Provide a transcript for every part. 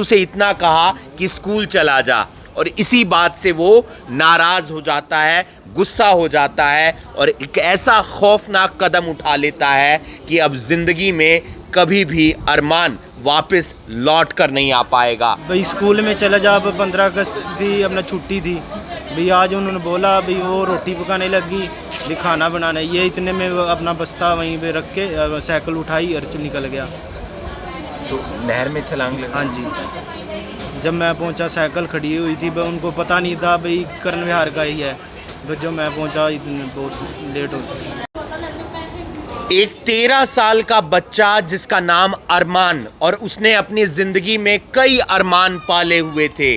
उसे इतना कहा कि स्कूल चला जा और इसी बात से वो नाराज़ हो जाता है, गुस्सा हो जाता है और एक ऐसा खौफनाक कदम उठा लेता है कि अब ज़िंदगी में कभी भी अरमान वापस लौट कर नहीं आ पाएगा। भाई स्कूल में चला जा, अब 15 अगस्त थी, अपना छुट्टी थी भाई। आज उन्होंने बोला भाई वो रोटी पकाने लगी, भी खाना बनाना, ये इतने में अपना बस्ता वहीं पे रख के साइकिल उठाई और निकल गया। तो नहर में छलांग लगा। हाँ जी, जब मैं पहुंचा साइकिल खड़ी हुई थी, उनको पता नहीं था भाई कर्ण विहार का ही है। फिर जब मैं पहुंचा इतने बहुत लेट हो चुकी। एक 13 साल का बच्चा जिसका नाम अरमान, और उसने अपनी ज़िंदगी में कई अरमान पाले हुए थे,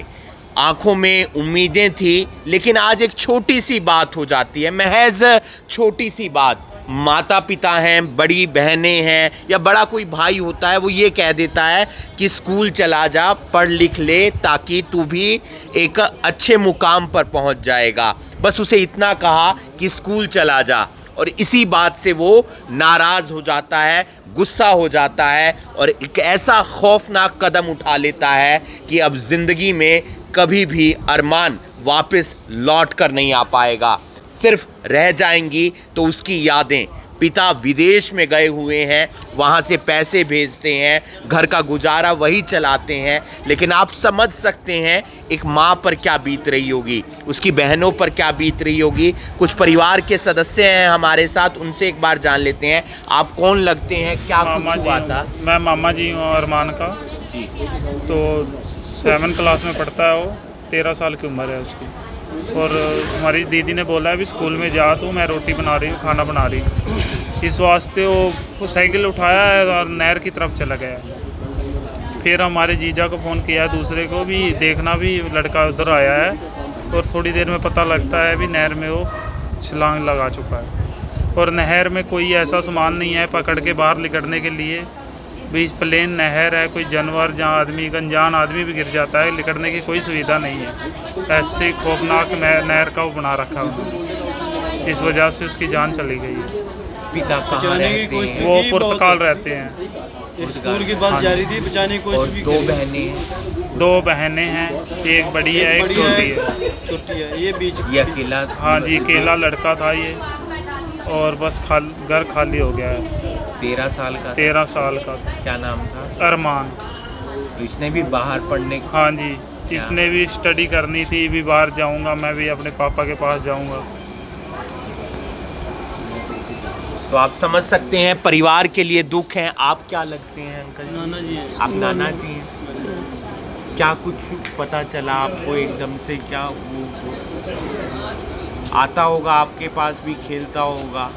आंखों में उम्मीदें थी, लेकिन आज एक छोटी सी बात हो जाती है, महज छोटी सी बात। माता पिता हैं, बड़ी बहनें हैं या बड़ा कोई भाई होता है, वो ये कह देता है कि स्कूल चला जा, पढ़ लिख ले, ताकि तू भी एक अच्छे मुकाम पर पहुंच जाएगा। बस उसे इतना कहा कि स्कूल चला जा और इसी बात से वो नाराज़ हो जाता है, गुस्सा हो जाता है और एक ऐसा खौफनाक कदम उठा लेता है कि अब ज़िंदगी में कभी भी अरमान वापस लौट कर नहीं आ पाएगा। सिर्फ रह जाएंगी तो उसकी यादें। पिता विदेश में गए हुए हैं, वहाँ से पैसे भेजते हैं, घर का गुजारा वही चलाते हैं, लेकिन आप समझ सकते हैं एक माँ पर क्या बीत रही होगी, उसकी बहनों पर क्या बीत रही होगी। कुछ परिवार के सदस्य हैं हमारे साथ, उनसे एक बार जान लेते हैं। आप कौन लगते हैं, क्या कुछ हुआ था? मैं मामा जी हूँ अरमान का जी। तो 7 क्लास में पढ़ता है वो, 13 साल की उम्र है उसकी। और हमारी दीदी ने बोला है भी स्कूल में जा, तो मैं रोटी बना रही हूँ, खाना बना रही हूँ। इस वास्ते वो साइकिल उठाया है और नहर की तरफ चला गया। फिर हमारे जीजा को फ़ोन किया, दूसरे को भी, देखना भी लड़का उधर आया है, और थोड़ी देर में पता लगता है भी नहर में वो छलांग लगा चुका है। और नहर में कोई ऐसा सामान नहीं है पकड़ के बाहर निकलने के लिए, बीच प्लेन नहर है, कोई जानवर जहाँ आदमी, अनजान आदमी भी गिर जाता है, निकलने की कोई सुविधा नहीं है। ऐसे खौफनाक नहर का वो बना रखा है, इस वजह से उसकी जान चली गई है। पिता कहाँ रहते हैं? वो पुर्तगाल रहते हैं। स्कूल की बस जा रही थी, बचाने की और कोशिश भी दो करी। बहनें? 2 बहनें हैं, एक बड़ी है, एक छोटी है। छोटी है ये बीच। ये अकेला? हाँ जी, अकेला लड़का था ये, और बस घर खाली हो गया है। 13 साल का? 13 साल का। क्या नाम था? अरमान। तो इसने भी बाहर पढ़ने? हाँ जी, इसने भी स्टडी करनी थी, भी बाहर जाऊंगा, मैं भी अपने पापा के पास जाऊंगा। तो आप समझ सकते हैं परिवार के लिए दुख है। आप क्या लगते हैं अंकल? नाना जी हैं। आप नाना जी हैं। क्या कुछ पता चला आपको एकदम से? क्या वो आता होगा आपके पास भी, खेलता होगा?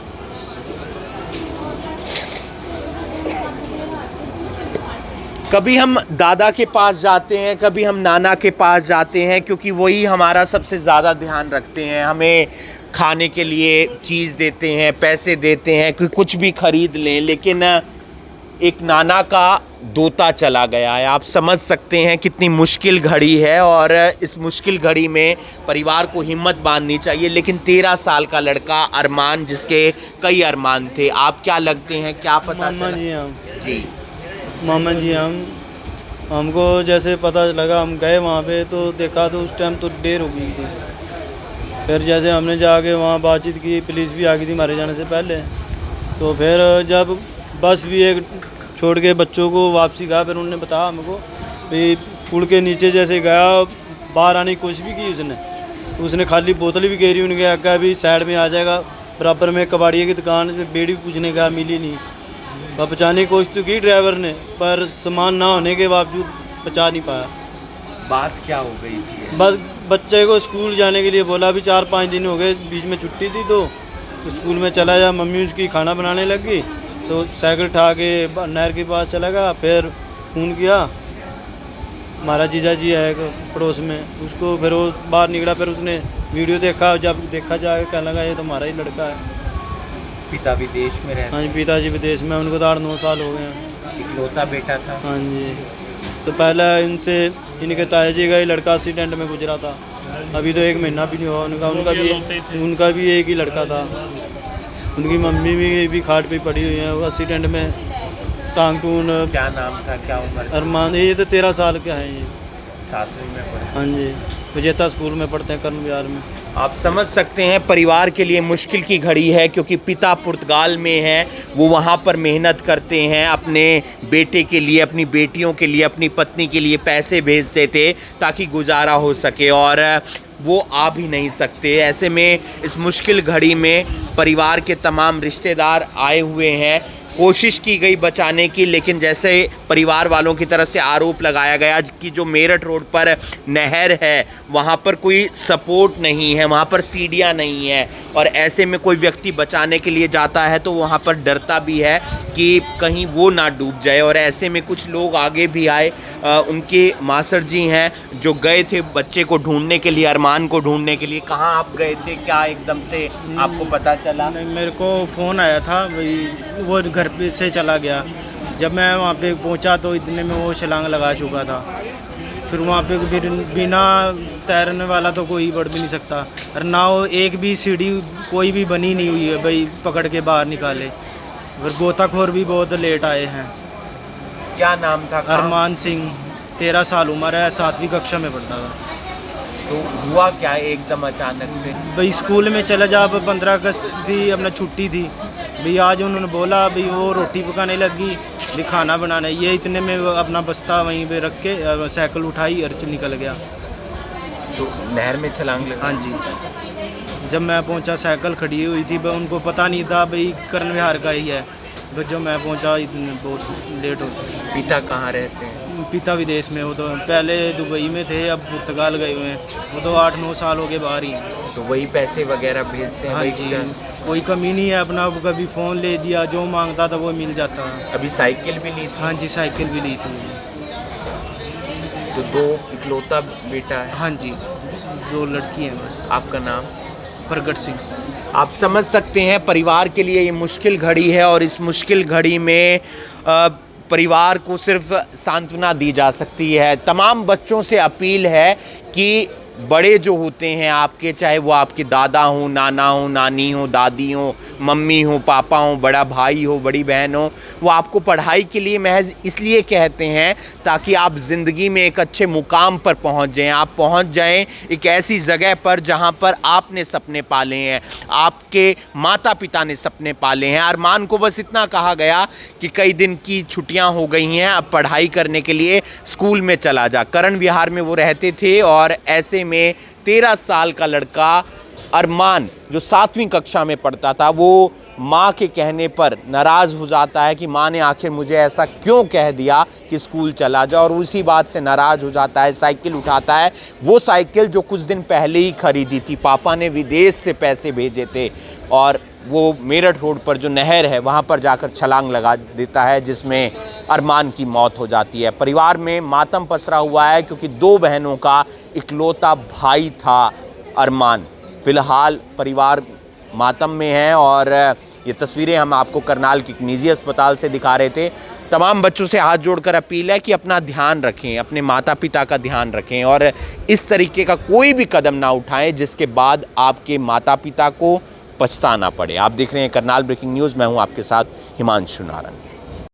कभी हम दादा के पास जाते हैं, कभी हम नाना के पास जाते हैं, क्योंकि वही हमारा सबसे ज़्यादा ध्यान रखते हैं, हमें खाने के लिए चीज़ देते हैं, पैसे देते हैं कि कुछ भी खरीद लें। लेकिन एक नाना का दोता चला गया है। आप समझ सकते हैं कितनी मुश्किल घड़ी है, और इस मुश्किल घड़ी में परिवार को हिम्मत बांधनी चाहिए। लेकिन 13 साल का लड़का अरमान, जिसके कई अरमान थे, आप क्या लगते हैं, क्या पता मामा चला? जी हम जी। मामा जी हमको जैसे पता लगा, हम गए वहाँ पे तो देखा तो उस टाइम तो देर हो गई थी। फिर जैसे हमने जाके वहाँ बातचीत की, पुलिस भी आ गई थी हमारे जाने से पहले। तो फिर जब बस भी एक छोड़ के बच्चों को वापसी कहा, फिर उन्होंने बताया हमको भाई पुल के नीचे जैसे गया, बाहर आने की कोशिश भी की उसने खाली बोतल भी घेरी, उनके आगे भी साइड में आ जाएगा। बराबर में कबाड़िए की दुकान से बेड़ी पूछने का, मिली नहीं। बचाने की कोशिश तो की ड्राइवर ने, पर सामान ना होने के बावजूद बचा नहीं पाया। बात क्या हो गई थी? बस बच्चे को स्कूल जाने के लिए बोला, अभी 4-5 दिन हो गए, बीच में छुट्टी थी तो स्कूल में चला जा। मम्मी उसकी खाना बनाने लगी तो साइकिल उठा के नहर के पास चला गया। फिर फ़ोन किया, हमारा जीजा जी है एक पड़ोस में, उसको। फिर वो बाहर निकला, फिर उसने वीडियो देखा, जब देखा जाके कहने लगा ये तो हमारा ही लड़का है। पिता विदेश में रहते? हाँ जी, पिताजी विदेश में, उनको तो 8-9 साल हो गए हैं। इकलौता बेटा था? हाँ जी। तो पहले इनसे इनके ताया जी का ही लड़का एक्सीडेंट में गुजरा था, अभी तो 1 महीना भी नहीं हुआ उनका भी एक ही लड़का था। उनकी मम्मी भी खाट पे पड़ी हुई है, वो एक्सीडेंट में टांगटून। क्या नाम था, क्या उम्र थी? अरमान, ये तो 13 साल के हैं ये। 7वीं में पढ़े। हाँ जी, विजेता स्कूल में पढ़ते हैं, कर्ण विहार में। आप समझ सकते हैं परिवार के लिए मुश्किल की घड़ी है, क्योंकि पिता पुर्तगाल में हैं, वो वहाँ पर मेहनत करते हैं, अपने बेटे के लिए, अपनी बेटियों के लिए, अपनी पत्नी के लिए पैसे भेजते थे ताकि गुजारा हो सके, और वो आ भी नहीं सकते। ऐसे में इस मुश्किल घड़ी में परिवार के तमाम रिश्तेदार आए हुए हैं, कोशिश की गई बचाने की, लेकिन जैसे परिवार वालों की तरफ से आरोप लगाया गया कि जो मेरठ रोड पर नहर है वहाँ पर कोई सपोर्ट नहीं है, वहाँ पर सीढ़ियाँ नहीं है, और ऐसे में कोई व्यक्ति बचाने के लिए जाता है तो वहाँ पर डरता भी है कि कहीं वो ना डूब जाए। और ऐसे में कुछ लोग आगे भी आए, उनके मासर जी हैं जो गए थे बच्चे को ढूंढने के लिए, अरमान को ढूंढने के लिए। कहाँ आप गए थे, क्या एकदम से आपको पता चला? नहीं, मेरे को फ़ोन आया था भाई, वो घर पे से चला गया। जब मैं वहाँ पे पहुँचा तो इतने में वो छलांग लगा चुका था। फिर वहाँ पे फिर बिना तैरने वाला तो कोई बढ़ भी नहीं सकता, और ना वो एक भी सीढ़ी कोई भी बनी नहीं हुई है भाई पकड़ के बाहर निकाले। फिर गोताखोर भी बहुत लेट आए हैं। क्या नाम था? अरमान सिंह, 13 साल उम्र है, 7वीं कक्षा में पढ़ता था। तो हुआ क्या एकदम अचानक से? भाई स्कूल में चला जा, 15 अगस्त थी, अपना छुट्टी थी भाई। आज उन्होंने बोला भाई वो रोटी पकाने लगी, भी खाना बनाना है। ये इतने में वो अपना बस्ता वहीं पे रख के साइकिल उठाई और निकल गया। तो नहर में छलांग लगा? हाँ जी। जब मैं पहुंचा साइकिल खड़ी हुई थी, उनको पता नहीं था भाई कर्ण विहार का ही है। बस जब मैं पहुंचा इतने बहुत लेट हो चुका। पिता कहाँ रहते हैं? पिता विदेश में, वो तो पहले दुबई में थे, अब पुर्तगाल गए हुए हैं। वो तो 8-9 साल हो गए बाहर ही। तो वही पैसे वगैरह भेजते हैं? हाँ वही जी, क्या? कोई कमी नहीं है अपना। कभी फ़ोन ले दिया, जो मांगता था वो मिल जाता है। अभी साइकिल भी ली थी? हाँ जी, साइकिल भी ली थी। तो 2 इकलौता बेटा है? हाँ जी, 2 लड़की हैं बस। आपका नाम? प्रगट सिंह। आप समझ सकते हैं परिवार के लिए ये मुश्किल घड़ी है, और इस मुश्किल घड़ी में परिवार को सिर्फ सांत्वना दी जा सकती है। तमाम बच्चों से अपील है कि बड़े जो होते हैं आपके, चाहे वो आपके दादा हो, नाना हो, नानी हो, दादी हो, मम्मी हो, पापा हो, बड़ा भाई हो, बड़ी बहन हो, वो आपको पढ़ाई के लिए महज इसलिए कहते हैं ताकि आप ज़िंदगी में एक अच्छे मुकाम पर पहुंच जाएं। आप पहुंच जाएं एक ऐसी जगह पर जहां पर आपने सपने पाले हैं, आपके माता पिता ने सपने पाले हैं। अरमान को बस इतना कहा गया कि कई दिन की छुट्टियां हो गई हैं, अब पढ़ाई करने के लिए स्कूल में चला जा। कर्ण विहार में वो रहते थे, और ऐसे में 13 साल का लड़का अरमान जो 7वीं कक्षा में पढ़ता था, वो माँ के कहने पर नाराज़ हो जाता है कि माँ ने आखिर मुझे ऐसा क्यों कह दिया कि स्कूल चला जा, और उसी बात से नाराज़ हो जाता है। साइकिल उठाता है, वो साइकिल जो कुछ दिन पहले ही खरीदी थी, पापा ने विदेश से पैसे भेजे थे, और वो मेरठ रोड पर जो नहर है वहाँ पर जाकर छलांग लगा देता है, जिसमें अरमान की मौत हो जाती है। परिवार में मातम पसरा हुआ है, क्योंकि 2 बहनों का इकलौता भाई था अरमान। फ़िलहाल परिवार मातम में है, और ये तस्वीरें हम आपको करनाल के एक निजी अस्पताल से दिखा रहे थे। तमाम बच्चों से हाथ जोड़कर अपील है कि अपना ध्यान रखें, अपने माता पिता का ध्यान रखें, और इस तरीके का कोई भी कदम ना उठाएं जिसके बाद आपके माता पिता को पछताना पड़े। आप देख रहे हैं करनाल ब्रेकिंग न्यूज़, मैं हूं आपके साथ हिमांशु नारंग।